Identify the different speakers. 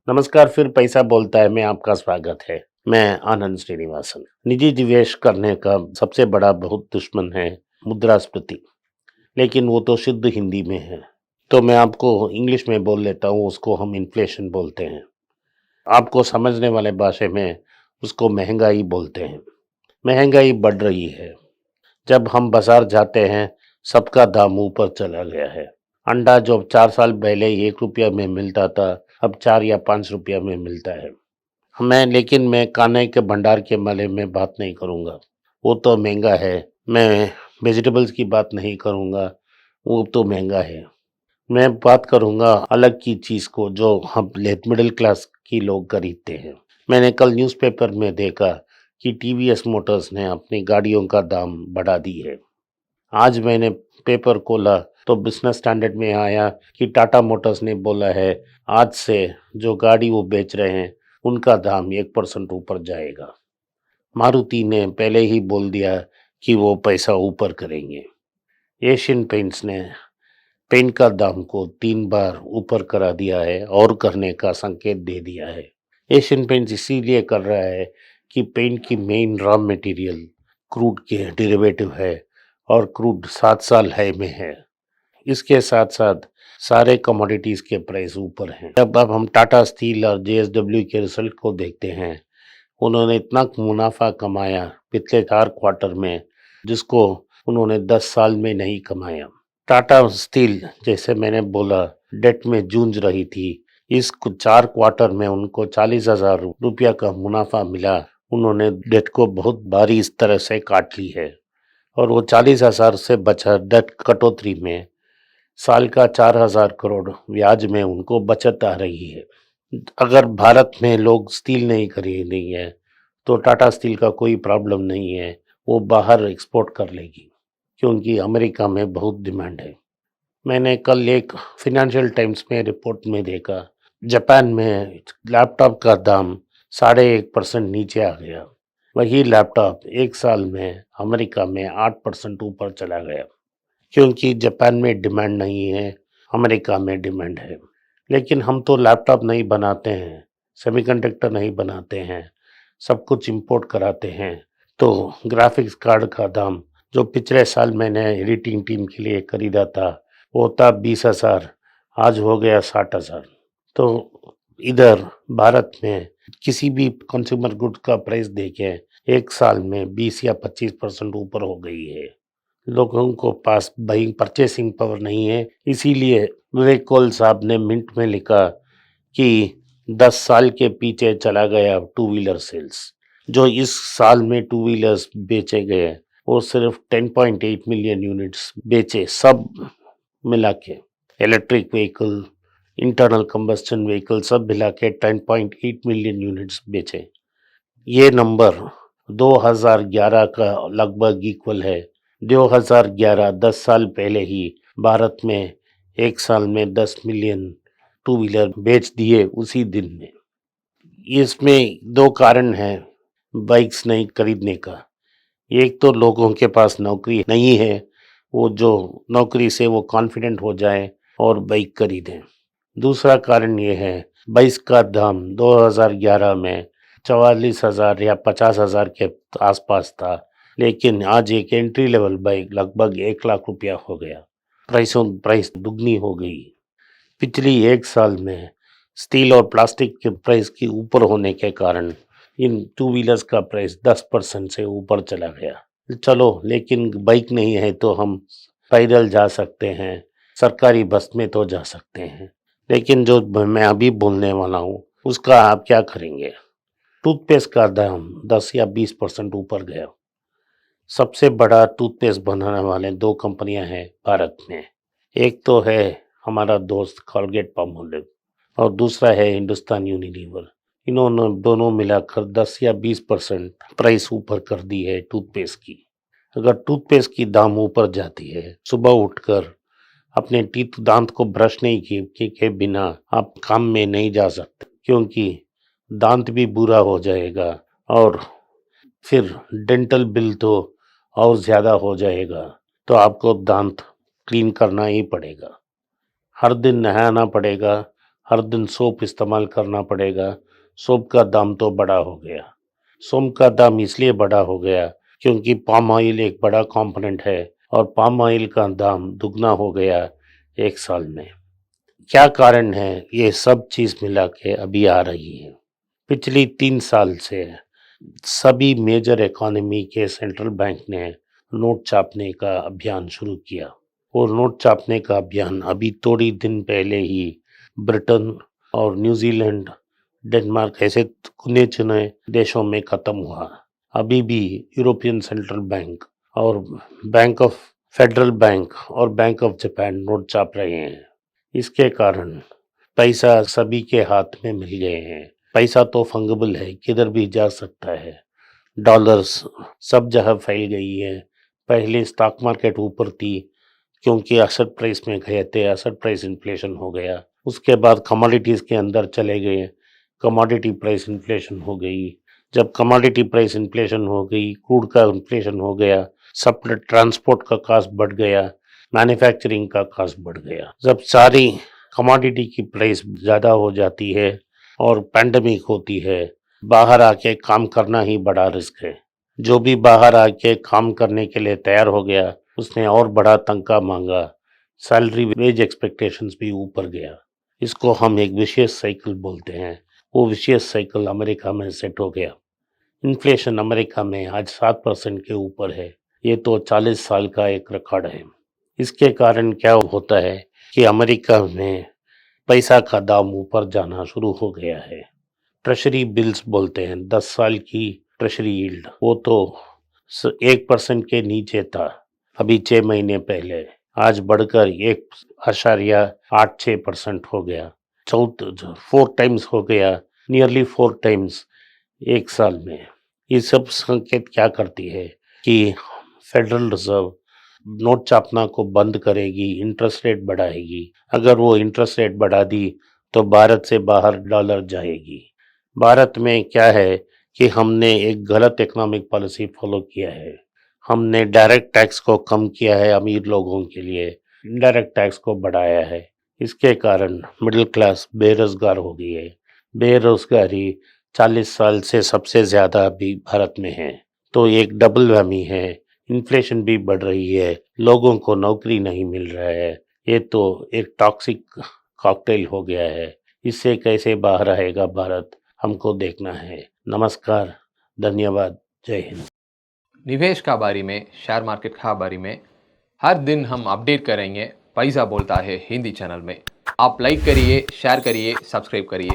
Speaker 1: नमस्कार, फिर पैसा बोलता है में आपका स्वागत है। मैं आनंद श्रीनिवासन। निजी निवेश करने का सबसे बड़ा बहुत दुश्मन है मुद्रास्फीति, लेकिन वो तो शुद्ध हिंदी में है। तो मैं आपको इंग्लिश में बोल लेता हूँ, उसको हम इन्फ्लेशन बोलते हैं। आपको समझने वाले भाषा में उसको महंगाई बोलते हैं। महंगाई बढ़ रही है। जब हम बाजार जाते हैं, सबका दाम ऊपर चला गया है। अंडा जो 4 साल पहले 1 रुपया में मिलता था, अब 4 या 5 रुपया में मिलता है। लेकिन मैं कान्हा के भंडार के बारे में बात नहीं करूँगा, वो तो महँगा है। मैं वेजिटेबल्स की बात नहीं करूँगा, वो तो महँगा है। मैं बात करूँगा अलग की चीज़ को जो हम मिडिल क्लास की लोग खरीदते हैं। मैंने कल न्यूज़पेपर में देखा कि टीवीएस मोटर्स ने अपनी गाड़ियों का दाम बढ़ा दी है। आज मैंने पेपर खोला तो बिज़नेस स्टैंडर्ड में आया कि टाटा मोटर्स ने बोला है, आज से जो गाड़ी वो बेच रहे हैं, उनका दाम 1% ऊपर जाएगा। मारुति ने पहले ही बोल दिया कि वो पैसा ऊपर करेंगे। एशियन पेंट्स ने पेंट का दाम को 3 बार ऊपर करा दिया है और करने का संकेत दे दिया है। एशियन पेंट्स इसीलिए कर रहा है कि पेंट की मेन रॉ मटेरियल क्रूड के डेरिवेटिव है और क्रूड 7 साल हाई में है। इसके साथ-साथ सारे कमोडिटीज़ के प्राइस ऊपर हैं। जब अब हम टाटा स्टील और जेएसडब्ल्यू के रिज़ल्ट को देखते हैं, उन्होंने इतना मुनाफ़ा कमाया पिछले 4 क्वार्टर में, जिसको उन्होंने 10 साल में नहीं कमाया। टाटा स्टील, जैसे मैंने बोला, डेट में जूझ रही थी। इस 4 क्वार्टर में उनको 40,000 रुपया का मुनाफ़ा मिला। उन्होंने डेट को बहुत भारी इस तरह से काट ली है और वो 40,000 से बचा डेट कटौती में साल का 4,000 करोड़ ब्याज में उनको बचत आ रही है। अगर भारत में लोग स्टील नहीं खरीदेंगे तो टाटा स्टील का कोई प्रॉब्लम नहीं है, वो बाहर एक्सपोर्ट कर लेगी, क्योंकि अमेरिका में बहुत डिमांड है। मैंने कल एक फाइनेंशियल टाइम्स में रिपोर्ट में देखा, जापान में लैपटॉप का दाम 1.5% नीचे आ गया। वही लैपटॉप 1 साल में अमेरिका में 8% ऊपर चला गया, क्योंकि जापान में डिमांड नहीं है, अमेरिका में डिमांड है। लेकिन हम तो लैपटॉप नहीं बनाते हैं, सेमीकंडक्टर नहीं बनाते हैं, सब कुछ इंपोर्ट कराते हैं। तो ग्राफिक्स कार्ड का दाम जो पिछले साल मैंने एडिटिंग टीम के लिए खरीदा था, वो था 20,000, आज हो गया 60,000। तो इधर भारत में किसी भी कंज्यूमर गुड्स का प्राइस देखें, 1 साल में 20 या 25% ऊपर हो गई है। लोगों को पास बाइंग परचेसिंग पावर नहीं है, इसीलिए विवेक कोल साहब ने मिंट में लिखा कि 10 साल के पीछे चला गया टू व्हीलर सेल्स। जो इस साल में टू व्हीलर्स बेचे गए, वो सिर्फ 10.8 मिलियन यूनिट्स बेचे, सब मिला के। Electric vehicle, internal combustion vehicle सब मिला के 10.8 मिलियन यूनिट्स बेचे। ये नंबर 2011 का लगभग इक्वल है। 2011 10 साल पहले ही भारत में 1 साल में 10 मिलियन टू व्हीलर बेच दिए उसी दिन में। इसमें 2 कारण हैं बाइक्स नहीं खरीदने का। एक तो लोगों के पास नौकरी नहीं है, वो जो नौकरी से वो कॉन्फिडेंट हो जाए और बाइक खरीदें। दूसरा कारण ये है, बाइक का दाम 2011 में 44,000 या 50,000 के आसपास था, लेकिन आज एक एंट्री लेवल बाइक लगभग 1 लाख रुपया हो गया। प्राइस दुगनी हो गई। पिछली 1 साल में स्टील और प्लास्टिक के प्राइस के ऊपर होने के कारण इन टू व्हीलर्स का प्राइस 10% से ऊपर चला गया। चलो, लेकिन बाइक नहीं है तो हम पैदल जा सकते हैं, सरकारी बस में तो जा सकते हैं। लेकिन जो मैं अभी बोलने वाला हूँ, उसका आप क्या करेंगे? टूथपेस्ट का दाम 10 या 20% ऊपर गया। सबसे बड़ा टूथपेस्ट बनाने वाले 2 कंपनियां हैं भारत में। एक तो है हमारा दोस्त कोलगेट पामोलिव और दूसरा है हिंदुस्तान यूनिलीवर। इन्होंने दोनों मिलाकर 10 या 20% प्राइस ऊपर कर दी है टूथपेस्ट की। अगर टूथपेस्ट की दाम ऊपर जाती है, सुबह उठकर अपने टीथ दांत को ब्रश नहीं किए के बिना आप काम में नहीं जा सकते, क्योंकि दांत भी बुरा हो जाएगा और फिर डेंटल बिल तो और ज़्यादा हो जाएगा। तो आपको दांत क्लीन करना ही पड़ेगा, हर दिन नहाना पड़ेगा, हर दिन सोप इस्तेमाल करना पड़ेगा। सोप का दाम तो बड़ा हो गया। सोप का दाम इसलिए बड़ा हो गया क्योंकि पाम ऑयल एक बड़ा कंपोनेंट है और पाम ऑयल का दाम दुगना हो गया 1 साल में। क्या कारण है? ये सब चीज़ मिला के अभी आ रही है। पिछली 3 साल से सभी मेजर इकोनॉमी के सेंट्रल बैंक ने नोट छापने का अभियान शुरू किया और नोट छापने का अभियान अभी थोड़ी दिन पहले ही ब्रिटेन और न्यूजीलैंड, डेनमार्क ऐसे गिने-चुने देशों में खत्म हुआ। अभी भी यूरोपियन सेंट्रल बैंक और फेडरल बैंक और बैंक ऑफ जापान नोट छाप रहे हैं। इसके कारण पैसा सभी के हाथ में मिल गए हैं। पैसा तो फंगेबल है, किधर भी जा सकता है। डॉलर्स सब जगह फैल गई है। पहले स्टॉक मार्केट ऊपर थी क्योंकि एसेट प्राइस में गए थे, एसेट प्राइस इन्फ्लेशन हो गया। उसके बाद कमोडिटीज़ के अंदर चले गए, कमोडिटी प्राइस इन्फ्लेशन हो गई। जब कमोडिटी प्राइस इन्फ्लेशन हो गई, क्रूड का इन्फ्लेशन हो गया, सब ट्रांसपोर्ट का कॉस्ट बढ़ गया, मैन्युफैक्चरिंग का कॉस्ट बढ़ गया। जब सारी कमोडिटी की प्राइस ज़्यादा हो जाती है और पैंडेमिक होती है, बाहर आके काम करना ही बड़ा रिस्क है। जो भी बाहर आके काम करने के लिए तैयार हो गया, उसने और बड़ा तनख्वाह मांगा, सैलरी वेज एक्सपेक्टेशंस भी ऊपर गया। इसको हम एक विशेष साइकिल बोलते हैं। वो विशेष साइकिल अमेरिका में सेट हो गया। इन्फ्लेशन अमेरिका में आज 7% के ऊपर है। ये तो 40 साल का एक रिकॉर्ड है। इसके कारण क्या होता है कि अमेरिका में पैसा का दाम ऊपर जाना शुरू हो गया है। ट्रेजरी बिल्स बोलते हैं, 10 साल की ट्रेजरी यील्ड, वो तो 1% के नीचे था अभी 6 महीने पहले। आज बढ़कर 1.86% हो गया। 4 टाइम्स हो गया, नियरली 4 टाइम्स 1 साल में। ये सब संकेत क्या करती है कि फेडरल रिजर्व नोट छापना को बंद करेगी, इंटरेस्ट रेट बढ़ाएगी। अगर वो इंटरेस्ट रेट बढ़ा दी तो भारत से बाहर डॉलर जाएगी। भारत में क्या है कि हमने एक गलत इकोनॉमिक पॉलिसी फॉलो किया है। हमने डायरेक्ट टैक्स को कम किया है अमीर लोगों के लिए, इनडायरेक्ट टैक्स को बढ़ाया है। इसके कारण मिडिल क्लास बेरोजगार हो गई है। बेरोजगारी 40 साल से सबसे ज़्यादा अभी भारत में है। तो एक डबल वैमी है, इन्फ्लेशन भी बढ़ रही है, लोगों को नौकरी नहीं मिल रहा है। ये तो एक टॉक्सिक कॉकटेल हो गया है। इससे कैसे बाहर आएगा भारत, हमको देखना है। नमस्कार, धन्यवाद, जय हिंद।
Speaker 2: निवेश का बारे में, शेयर मार्केट का बारे में हर दिन हम अपडेट करेंगे। पैसा बोलता है हिंदी चैनल में। आप लाइक करिए, शेयर करिए, सब्सक्राइब करिए।